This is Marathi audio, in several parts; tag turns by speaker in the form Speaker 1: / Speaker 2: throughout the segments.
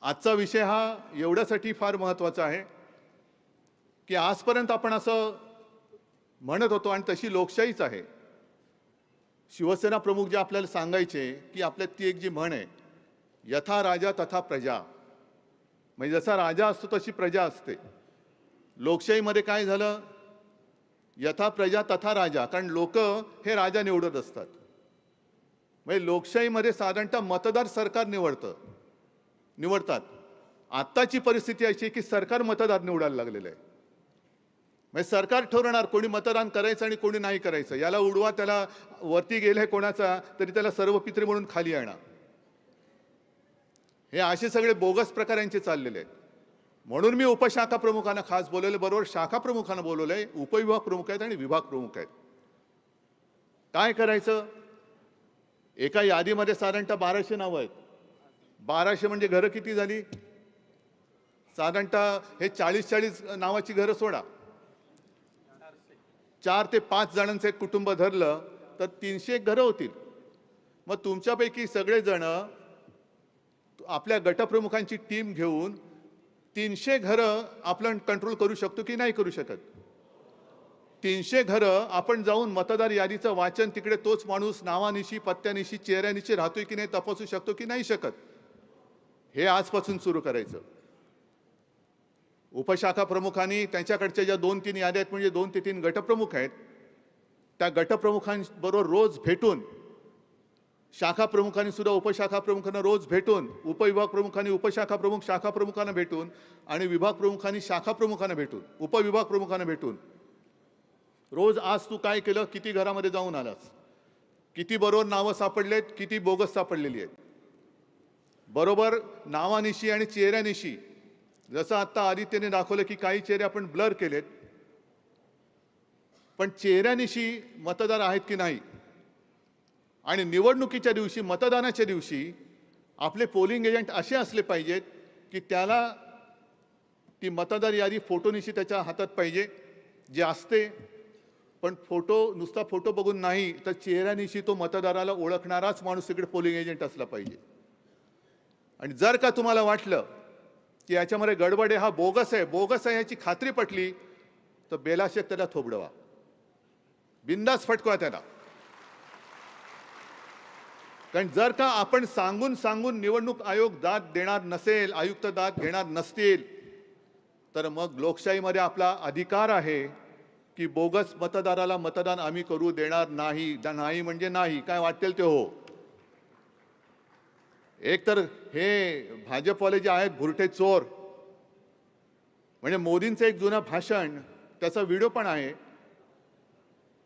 Speaker 1: आजचा विषय हा एवढ्यासाठी फार महत्त्वाचा आहे की आजपर्यंत आपण असं म्हणत होतो आणि तशी लोकशाहीच आहे. शिवसेना प्रमुख जे आपल्याला सांगायचे की आपल्यात ती एक जी म्हण आहे, यथा राजा तथा प्रजा. म्हणजे जसा राजा असतो तशी प्रजा असते. लोकशाहीमध्ये काय झालं? यथा प्रजा तथा राजा. कारण लोक हे राजा निवडत असतात. म्हणजे लोकशाहीमध्ये साधारणतः मतदार सरकार निवडतात. आत्ताची परिस्थिती अशी आहे की सरकार मतदार निवडायला लागलेलं आहे. म्हणजे सरकार ठरवणार कोणी मतदान करायचं आणि कोणी नाही करायचं. याला उडवा, त्याला वरती गेलाय कोणाचा तरी त्याला सर्व पित्री म्हणून खाली आणा. हे असे सगळे बोगस प्रकार यांचे चाललेले आहेत. म्हणून मी उपशाखा प्रमुखांना खास बोलवले, बरोबर शाखा प्रमुखांना बोलवलंय. उपविभाग प्रमुख आहेत आणि विभाग प्रमुख आहेत. काय करायचं? एका यादीमध्ये साधारणतः 1200 नावं आहेत. 1200 म्हणजे घरं किती झाली? साधारणतः हे 40 नावाची घरं सोडा. 4 ते 5 जणांचं एक कुटुंब धरलं तर 300 घरं होतील. मग तुमच्यापैकी सगळेजण आपल्या गटप्रमुखांची टीम घेऊन 300 घरं आपण कंट्रोल करू शकतो की नाही करू शकत? 300 घरं आपण जाऊन मतदार यादीचं वाचन तिकडे तोच माणूस नावानिशी, पत्त्यानिशी, चेहऱ्यानिशी राहतोय की नाही तपासू शकतो की नाही शकत? हे आजपासून सुरू करायचं. उपशाखा प्रमुखांनी त्यांच्याकडच्या ज्या 2-3 याद्या आहेत, म्हणजे 2 ते 3 गटप्रमुख आहेत, त्या गटप्रमुखांबरोबर रोज भेटून, शाखा प्रमुखांनी सुद्धा उपशाखा प्रमुखांना रोज भेटून, उपविभाग प्रमुखांनी उपशाखा प्रमुख शाखा प्रमुखांना भेटून आणि विभाग प्रमुखांनी शाखा प्रमुखांना भेटून, उपविभाग प्रमुखांना भेटून रोज आज तू काय केलं, किती घरामध्ये जाऊन आलास, किती बरोबर नावं सापडलेत, किती बोगस सापडलेली आहेत, बरोबर नावानिशी आणि चेहऱ्यानिशी. जसं आता आदित्यने दाखवलं की काही चेहरे आपण ब्लर केलेत, पण चेहऱ्यानिशी मतदार आहेत की नाही. आणि निवडणुकीच्या दिवशी, मतदानाच्या दिवशी आपले पोलिंग एजंट असे असले पाहिजेत की त्याला ती मतदार यादी फोटोनिशी त्याच्या हातात पाहिजे, जे असते. पण नुसता फोटो बघून नाही, तर चेहऱ्यानिशी तो मतदाराला ओळखणाराच माणूस इकडे पोलिंग एजंट असला पाहिजे. आणि जर का तुम्हाला वाटलं की याच्यामध्ये गडबड आहे, हा बोगस आहे याची खात्री पटली, तर बेलाशक त्याला थोबडवा, बिंदास फटकवा त्याला. कारण जर का आपण सांगून निवडणूक आयोग दाद देणार नसेल, आयुक्त दाद घेणार नसतील, तर मग लोकशाहीमध्ये आपला अधिकार आहे की बोगस मतदाराला मतदान आम्ही करू देणार नाही. नाही म्हणजे नाही, काय वाटेल ते हो. एक तर हे भाजपवाले जे आहेत भुरटे चोर, म्हणजे मोदींचं एक जुनं भाषण, त्याचा व्हिडिओ पण आहे.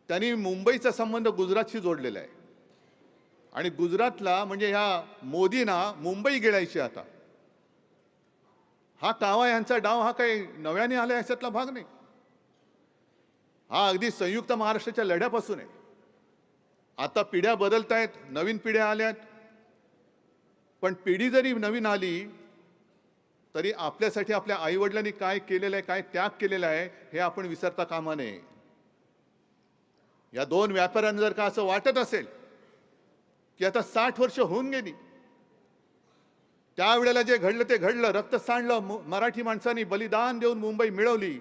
Speaker 1: त्यांनी मुंबईचा संबंध गुजरातशी जोडलेला आहे आणि गुजरातला म्हणजे ह्या मोदींना मुंबई गिळायची आता. हा कावा यांचा डाव हा काही नव्याने आला याच्यातला भाग नाही. हा अगदी संयुक्त महाराष्ट्राच्या लढ्यापासून आहे. आता पिढ्या बदलत आहेत, नवीन पिढ्या आल्यात, पण पिढी जरी नवीन आली तरी आपल्यासाठी आपल्या आईवडिलांनी काय केलेलं आहे, काय त्याग केलेला आहे, हे आपण विसरता कामा नये. या 2 व्यापाऱ्यांना जर का असं वाटत असेल की आता 60 वर्ष होऊन गेली, त्यावेळेला जे घडलं ते घडलं, रक्त सांडलं, मराठी माणसांनी बलिदान देऊन मुंबई मिळवली,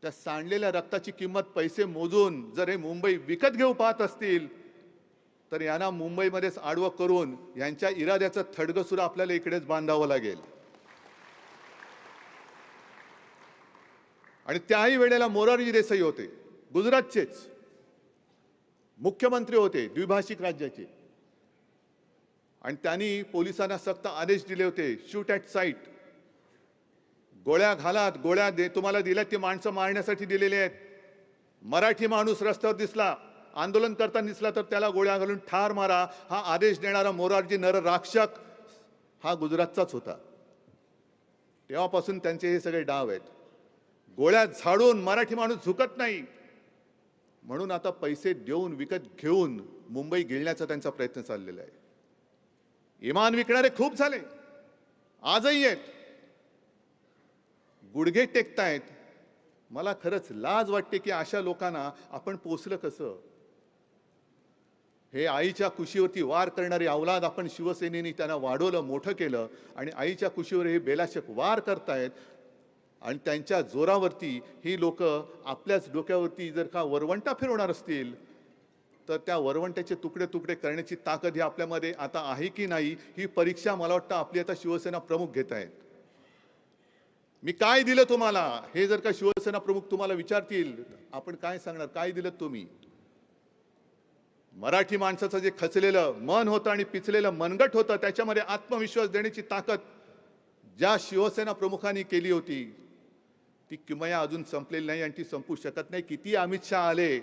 Speaker 1: त्या सांडलेल्या रक्ताची किंमत पैसे मोजून जर हे मुंबई विकत घेऊ पाहत असतील, तर यांना मुंबईमध्येच आडवं करून यांच्या इराद्याचं थडगं सुद्धा आपल्याला इकडेच बांधावं लागेल. आणि त्याही वेळेला मोरारजी देसाई होते, गुजरातचेच मुख्यमंत्री होते, द्विभाषिक राज्याचे, आणि त्यांनी पोलिसांना सक्त आदेश दिले होते, शूट ॲट साईट, गोळ्या घालात, गोळ्या तुम्हाला दिल्यात ती माणसं मारण्यासाठी दिलेली आहेत. मराठी माणूस रस्त्यावर दिसला, आंदोलन करताना दिसला, तर त्याला गोळ्या घालून ठार मारा, हा आदेश देणारा मोरारजी नरराक्षक हा गुजरातचाच होता. तेव्हापासून त्यांचे हे सगळे डाव आहेत. गोळ्या झाडून मराठी माणूस झुकत नाही, म्हणून आता पैसे देऊन विकत घेऊन मुंबई गिळण्याचा त्यांचा प्रयत्न चाललेला आहे. इमान विकणारे खूप झाले, आजही आहेत, गुडघे टेकतायत. मला खरंच लाज वाटते की अशा लोकांना आपण पोचलं कसं. हे आईच्या कुशीवरती वार करणारी अवलाद आपण शिवसेनेने त्यांना वाढवलं, मोठं केलं आणि आईच्या कुशीवर हे बेलाशक वार करतायत आणि त्यांच्या जोरावरती ही लोक आपल्याच डोक्यावरती जर का वरवंटा फिरवणार असतील तर त्या वरवंट्याचे तुकडे तुकडे करण्याची ताकद ही आपल्यामध्ये आता आहे की नाही, ही परीक्षा मला वाटतं आपली आता शिवसेना प्रमुख घेत आहेत. मी काय दिलं तुम्हाला हे जर का शिवसेना प्रमुख तुम्हाला विचारतील, आपण काय सांगणार, काय दिलं तुम्ही? मराठी माणसाचं जे खचलेलं मन होतं आणि पिचलेलं मनगट होतं त्याच्यामध्ये आत्मविश्वास देण्याची ताकद ज्या शिवसेना प्रमुखांनी केली होती ती किमया अजून संपलेली नाही आणि ती संपू शकत नाही. किती अमित शहा आले